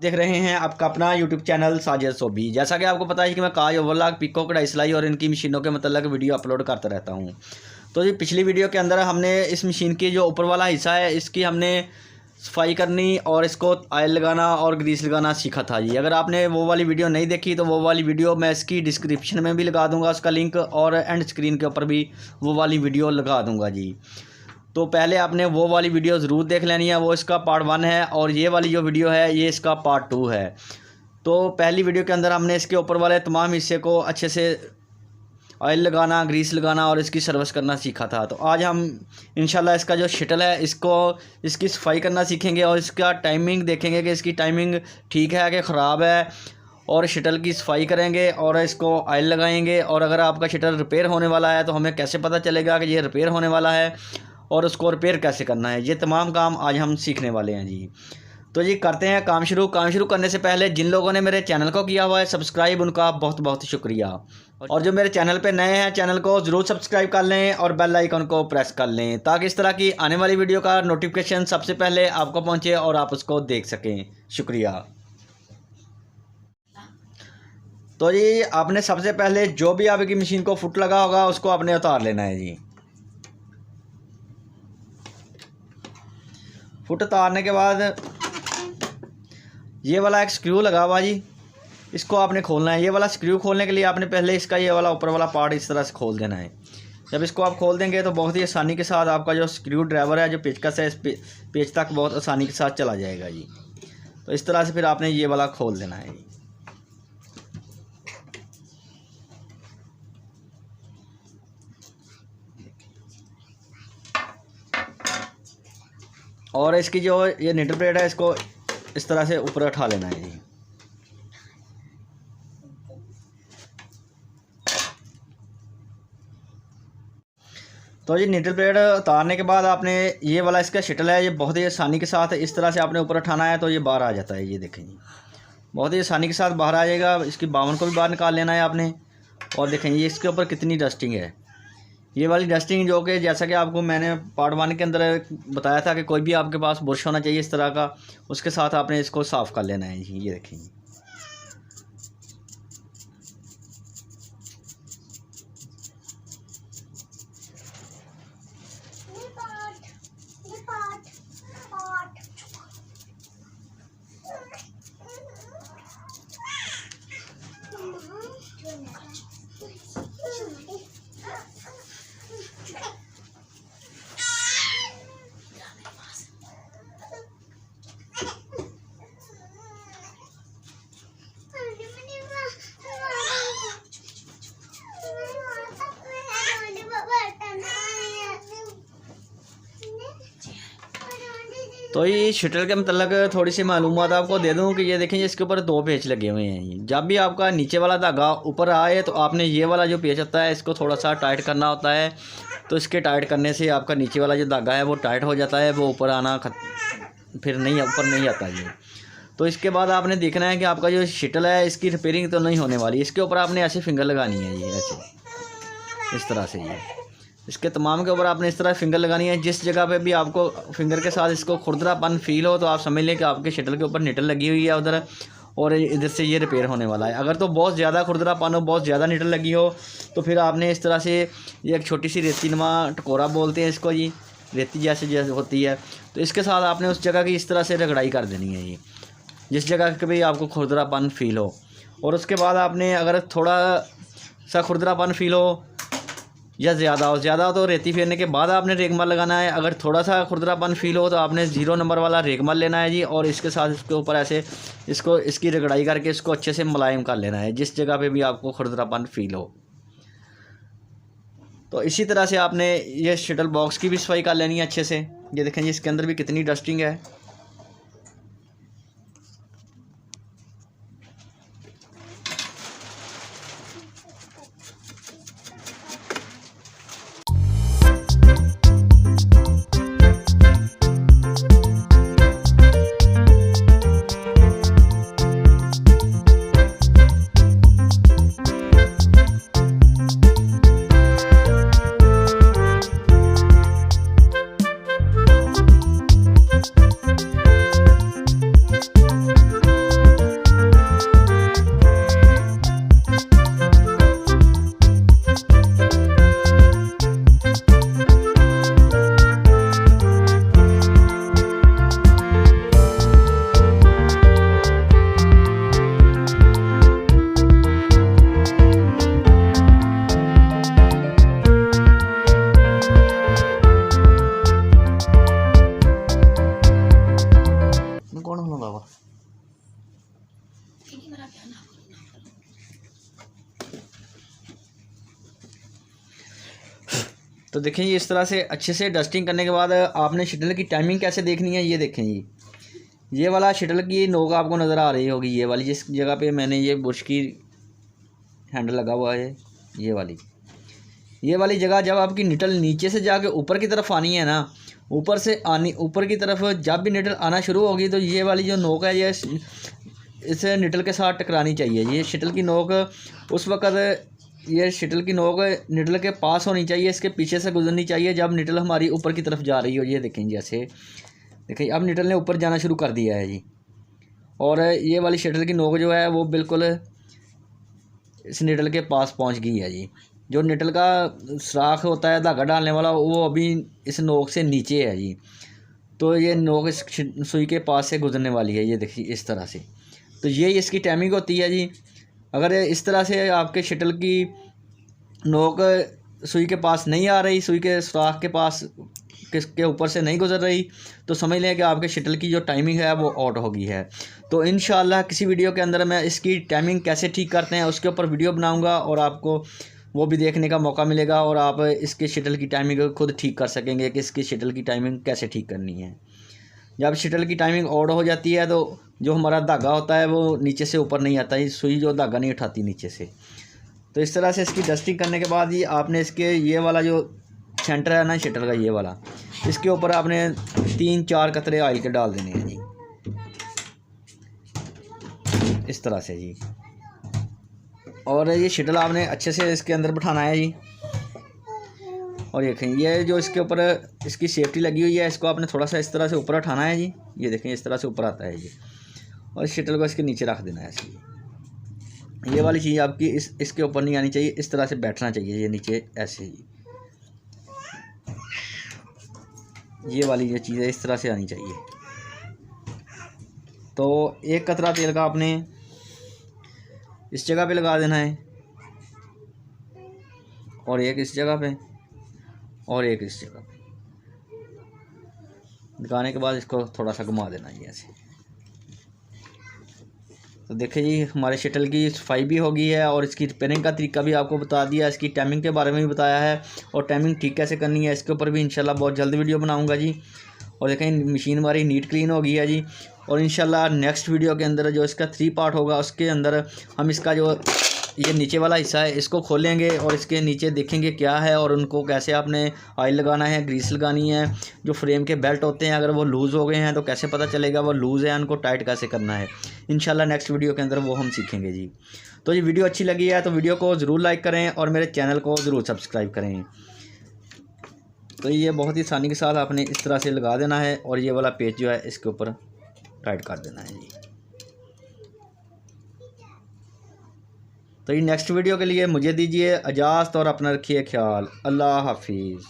देख रहे हैं आपका अपना यूट्यूब चैनल साजिद सोबी। जैसा कि आपको पता है कि मैं काज ओवरलॉक, पिको, कढ़ाई सिलाई और इनकी मशीनों के मतलब वीडियो अपलोड करता रहता हूं। तो जी पिछली वीडियो के अंदर हमने इस मशीन की जो ऊपर वाला हिस्सा है इसकी हमने सफाई करनी और इसको ऑयल लगाना और ग्रीस लगाना सीखा था जी। अगर आपने वो वाली वीडियो नहीं देखी तो वो वाली वीडियो मैं इसकी डिस्क्रिप्शन में भी लगा दूँगा उसका लिंक, और एंड स्क्रीन के ऊपर भी वो वाली वीडियो लगा दूँगा जी। तो पहले आपने वो वाली वीडियो ज़रूर देख लेनी है, वो इसका पार्ट 1 है और ये वाली जो वीडियो है ये इसका पार्ट 2 है। तो पहली वीडियो के अंदर हमने इसके ऊपर वाले तमाम हिस्से को अच्छे से ऑयल लगाना, ग्रीस लगाना और इसकी सर्विस करना सीखा था। तो आज हम इंशाल्लाह इसका जो शटल है इसकी सफाई करना सीखेंगे और इसका टाइमिंग देखेंगे कि इसकी टाइमिंग ठीक है कि ख़राब है, और शटल की सफाई करेंगे और इसको ऑयल लगाएंगे। और अगर आपका शटल रिपेयर होने वाला है तो हमें कैसे पता चलेगा कि ये रिपेयर होने वाला है और उसको रिपेयर कैसे करना है, ये तमाम काम आज हम सीखने वाले हैं जी। तो जी करते हैं काम शुरू करने से पहले जिन लोगों ने मेरे चैनल को किया हुआ है सब्सक्राइब, उनका बहुत बहुत शुक्रिया। और जो मेरे चैनल पे नए हैं चैनल को ज़रूर सब्सक्राइब कर लें और बेल आइकन को प्रेस कर लें ताकि इस तरह की आने वाली वीडियो का नोटिफिकेशन सबसे पहले आपको पहुंचे और आप उसको देख सकें। शुक्रिया। तो जी आपने सबसे पहले जो भी आपकी मशीन को फुट लगा होगा उसको आपने उतार लेना है जी। फुट उतारने के बाद ये वाला एक स्क्रू लगा हुआ जी, इसको आपने खोलना है। ये वाला स्क्रू खोलने के लिए आपने पहले इसका ये वाला ऊपर वाला पार्ट इस तरह से खोल देना है। जब इसको आप खोल देंगे तो बहुत ही आसानी के साथ आपका जो स्क्रू ड्राइवर है, जो पेचकस है, इस पेच तक बहुत आसानी के साथ चला जाएगा जी। तो इस तरह से फिर आपने ये वाला खोल देना है जी। और इसकी जो ये निडल प्लेट है इसको इस तरह से ऊपर उठा लेना है जी। तो जी निडल प्लेट उतारने के बाद आपने ये वाला इसका शटल है, ये बहुत ही आसानी के साथ इस तरह से आपने ऊपर उठाना है तो ये बाहर आ जाता है। ये देखें जी, बहुत ही आसानी के साथ बाहर आ जाएगा। इसकी बावन को भी बाहर निकाल लेना है आपने। और देखें ये इसके ऊपर कितनी डस्टिंग है, ये वाली डस्टिंग जो कि जैसा कि आपको मैंने पार्ट 1 के अंदर बताया था कि कोई भी आपके पास बुरश होना चाहिए इस तरह का, उसके साथ आपने इसको साफ़ कर लेना है जी। ये देखेंगे तो ये शटल के मतलब थोड़ी सी मालूमात आपको दे दूं कि ये देखें इसके ऊपर 2 पेच लगे हुए हैं। ये जब भी आपका नीचे वाला धागा ऊपर आए तो आपने ये वाला जो पेच होता है इसको थोड़ा सा टाइट करना होता है। तो इसके टाइट करने से आपका नीचे वाला जो धागा है वो टाइट हो जाता है, वो ऊपर आना फिर नहीं ऊपर नहीं आता ये। तो इसके बाद आपने देखना है कि आपका जो शटल है इसकी रिपेयरिंग तो नहीं होने वाली। इसके ऊपर आपने ऐसे फिंगर लगानी है, ये ऐसे इस तरह से। ये इसके तमाम के ऊपर आपने इस तरह फिंगर लगानी है। जिस जगह पे भी आपको फिंगर के साथ इसको खुरदरापन फील हो तो आप समझ लें कि आपके शटल के ऊपर निटल लगी हुई है उधर, और इधर से ये रिपेयर होने वाला है। अगर तो बहुत ज़्यादा खुरदरापन हो, बहुत ज़्यादा निटल लगी हो तो फिर आपने इस तरह से ये एक छोटी सी रेतीनुमा टकोरा बोलते हैं इसको जी, रेती जैसे होती है, तो इसके साथ आपने उस जगह की इस तरह से रगड़ाई कर देनी है ये, जिस जगह के भी आपको खुरदरापन फील हो। और उसके बाद आपने अगर थोड़ा सा खुरदरापन फील हो या ज़्यादा हो तो रेती फेरने के बाद आपने रेगमाल लगाना है। अगर थोड़ा सा खुरदरापन फील हो तो आपने 0 नंबर वाला रेगमाल लेना है जी, और इसके साथ इसके ऊपर ऐसे इसकी रगड़ाई करके इसको अच्छे से मुलायम कर लेना है जिस जगह पे भी आपको खुरदरापन फील हो। तो इसी तरह से आपने ये शटल बॉक्स की भी सफाई कर लेनी है अच्छे से। ये देखें जी इसके अंदर भी कितनी डस्टिंग है। तो देखें जी, इस तरह से अच्छे से डस्टिंग करने के बाद आपने शटल की टाइमिंग कैसे देखनी है, ये देखें जी। ये वाला शटल की नोक आपको नज़र आ रही होगी, ये वाली जिस जगह पे मैंने ये बुश की हैंडल लगा हुआ है, ये वाली जगह जब आपकी निटल नीचे से जाके ऊपर की तरफ आनी है ना, ऊपर की तरफ जब भी निटल आना शुरू होगी तो ये वाली जो नोक है ये इस निटल के साथ टकरानी चाहिए। ये शटल की नोक उस वक़्त ये शटल की नोक निटल के पास होनी चाहिए, इसके पीछे से गुजरनी चाहिए जब निटल हमारी ऊपर की तरफ जा रही हो। ये देखें जैसे देखिए अब निटल ने ऊपर जाना शुरू कर दिया है जी, और ये वाली शटल की नोक जो है वो बिल्कुल इस निटल के पास पहुंच गई है जी। जो निटल का सुराख होता है धागा डालने वाला, वो अभी इस नोक से नीचे है जी। तो ये नोक इस सुई के पास से गुजरने वाली है, ये देखिए इस तरह से। तो ये इसकी टाइमिंग होती है जी। अगर इस तरह से आपके शटल की नोक सुई के पास नहीं आ रही, सुई के सुराख के पास किसके ऊपर से नहीं गुजर रही, तो समझ लें कि आपके शटल की जो टाइमिंग है वो आउट हो गई है। तो इंशाल्लाह किसी वीडियो के अंदर मैं इसकी टाइमिंग कैसे ठीक करते हैं उसके ऊपर वीडियो बनाऊंगा, और आपको वो भी देखने का मौका मिलेगा, और आप इसके शटल की टाइमिंग खुद ठीक कर सकेंगे कि इसकी शटल की टाइमिंग कैसे ठीक करनी है। जब शटल की टाइमिंग आउट हो जाती है तो जो हमारा धागा होता है वो नीचे से ऊपर नहीं आता, सुई जो धागा नहीं उठाती नीचे से। तो इस तरह से इसकी डस्टिंग करने के बाद ही आपने इसके ये वाला जो सेंटर है ना शटल का, ये वाला, इसके ऊपर आपने 3-4 कतरे ऑयल के डाल देने हैं जी, इस तरह से जी। और ये शटल आपने अच्छे से इसके अंदर बिठाना है जी। और देखें ये जो इसके ऊपर इसकी सेफ्टी लगी हुई है, इसको आपने थोड़ा सा इस तरह से ऊपर उठाना है जी। ये देखें इस तरह से ऊपर आता है जी, और इस शटल को इसके नीचे रख देना है ऐसे। ये वाली चीज़ आपकी इसके ऊपर नहीं आनी चाहिए, इस तरह से बैठना चाहिए ये नीचे ऐसे ही। ये वाली ये चीज़ है इस तरह से आनी चाहिए। तो एक कतरा तेल का आपने इस जगह पे लगा देना है, और एक इस जगह पे, और एक इस जगह पे। लगाने के बाद इसको थोड़ा सा घुमा देना है ऐसे। तो देखिए जी हमारे शटल की सफाई भी हो गई है, और इसकी रिपेयरिंग का तरीका भी आपको बता दिया, इसकी टाइमिंग के बारे में भी बताया है, और टाइमिंग ठीक कैसे करनी है इसके ऊपर भी इंशाल्लाह बहुत जल्द वीडियो बनाऊंगा जी। और देखें मशीन हमारी नीट क्लीन हो गई है जी। और इंशाल्लाह नेक्स्ट वीडियो के अंदर जो इसका 3 पार्ट होगा उसके अंदर हम इसका जो ये नीचे वाला हिस्सा है इसको खोलेंगे, और इसके नीचे देखेंगे क्या है, और उनको कैसे आपने ऑयल लगाना है, ग्रीस लगानी है। जो फ्रेम के बेल्ट होते हैं अगर वो लूज़ हो गए हैं तो कैसे पता चलेगा वो लूज़ है, उनको टाइट कैसे करना है। इंशाल्लाह नेक्स्ट वीडियो के अंदर वो हम सीखेंगे जी। तो ये वीडियो अच्छी लगी है तो वीडियो को ज़रूर लाइक करें, और मेरे चैनल को ज़रूर सब्सक्राइब करें। तो ये बहुत ही आसानी के साथ आपने इस तरह से लगा देना है, और ये वाला पेच जो है इसके ऊपर टाइट कर देना है जी। तो ये नेक्स्ट वीडियो के लिए मुझे दीजिए इजाज़त, और अपना रखिए ख्याल। अल्लाह हाफिज़।